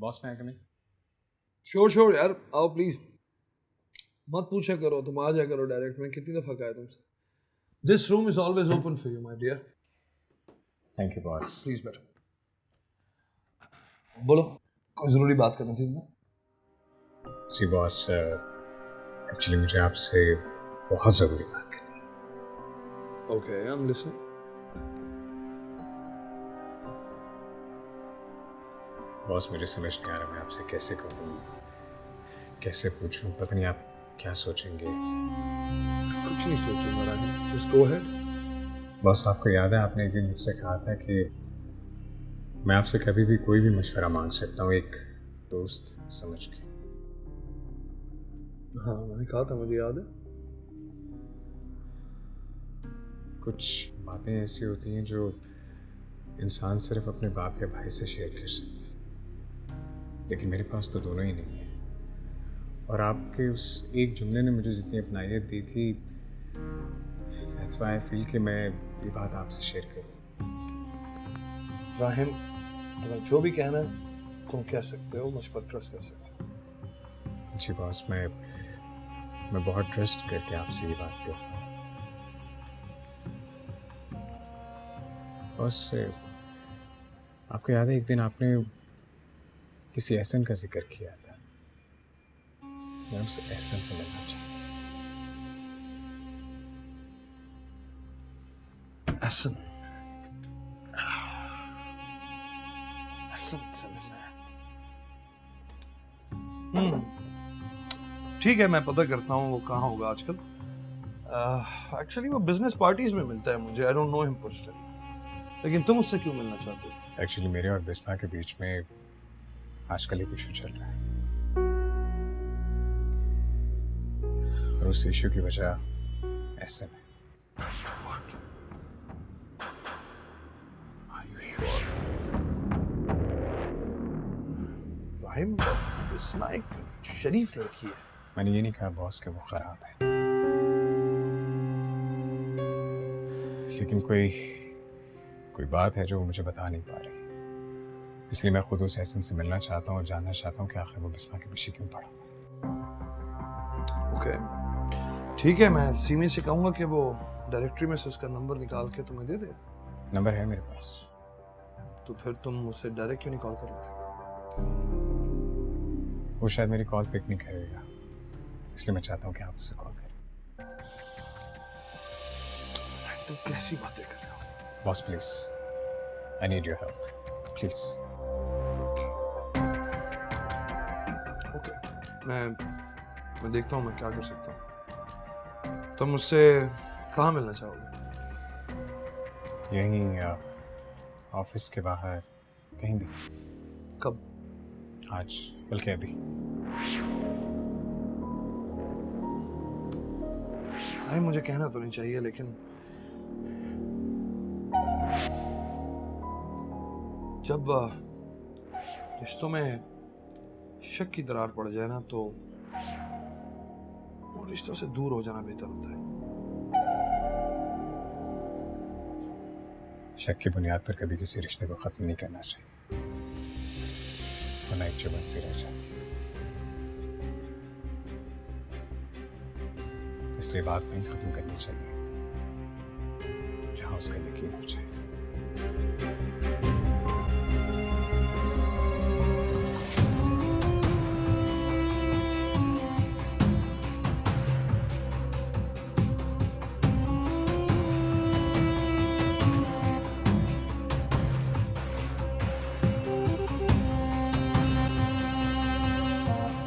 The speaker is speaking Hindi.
बॉस में कम इन। श्योर यार, आओ प्लीज। मत पूछा करो, तुम आ जाया करो डायरेक्ट। मैं कितनी दफा कहा है तुमसे। This room is always open for you my dear. Thank you boss. Please बैठो। बोलो, कोई जरूरी बात करनी थी तुम्हें? जी बॉस, एक्चुअली मुझे आपसे बहुत ज़रूरी बात करनी है। Okay, I am listening. Boss मुझे समझ नहीं आ रहा मैं आपसे कैसे कहूँ, कैसे पूछूं। पता नहीं आप क्या सोचेंगे। कुछ नहीं सोचूंगा Rahil, just go ahead. Boss आपको याद है आपने एक दिन मुझसे कहा था कि मैं आपसे कभी भी कोई भी मशवरा मांग सकता हूँ, एक दोस्त समझ के। हाँ मैंने कहा था, मुझे याद है। कुछ बातें ऐसी होती हैं जो इंसान सिर्फ अपने बाप या भाई से शेयर कर सकता है, लेकिन मेरे पास तो दोनों ही नहीं है। और आपके उस एक जुमले ने मुझे जितनी अपनायत दी थी, दैट्स व्हाई आई फील कि मैं ये बात आपसे शेयर करूं। राहिल, तुम्हें जो भी कहना है तुम कह सकते हो, मुझ पर ट्रस्ट कर सकते हो। जी बॉस, मैं बहुत ट्रस्ट करके आपसे ये बात कर रहा हूँ। बॉस आपको याद है एक दिन आपने किसी एहसन का जिक्र किया था। मैं उस एहसन से मिलना चाहता हूँ। एहसन से मिलना है। ठीक है, मैं पता करता हूँ वो कहाँ होगा आजकल। एक्चुअली वो बिजनेस पार्टीज में मिलता है मुझे। I don't know him personally. लेकिन तुम उससे क्यों मिलना चाहते हो? एक्चुअली मेरे और बिस्मा के बीच में आजकल एक इशू चल रहा है, और उस इशू की वजह ऐसे में। What? Are you sure? Rahim, Bisma एक शरीफ लड़की है। मैंने ये नहीं कहा बॉस कि वो खराब है, लेकिन कोई बात है जो वो मुझे बता नहीं पा रही। इसलिए मैं खुद उस एहसन से मिलना चाहता हूँ और जानना चाहता हूँ कि आखिर वो बिस्मा के पीछे क्यों पड़ा। ओके, ठीक है, मैं सीमी से कहूँगा कि वो डायरेक्टरी में से उसका नंबर निकाल के तुम्हें दे दे। नंबर है मेरे पास। तो फिर तुम उसे डायरेक्ट क्यों नहीं कॉल कर लेते? वो शायद मेरी कॉल पिक नहीं करेगा, इसलिए मैं चाहता हूँ कि आप उसे कॉल करें। तुम कैसी बातें कर रहे हो? Boss please, I need your help please. Okay, मैं देखता हूँ मैं क्या कर सकता हूँ। तुम मुझसे कहाँ मिलना चाहोगे? यहीं ऑफिस के बाहर कहीं भी। कब? आज, बल्कि अभी। नहीं, मुझे कहना तो नहीं चाहिए, लेकिन जब रिश्तों में शक की दरार पड़ जाए ना, तो वो रिश्तों से दूर हो जाना बेहतर होता है। शक की बुनियाद पर कभी किसी रिश्ते को खत्म नहीं करना चाहिए, वरना एक चुभन सी रह जाती है। इसलिए बात नहीं खत्म करनी चाहिए जहां उसका यकीन हो जाए।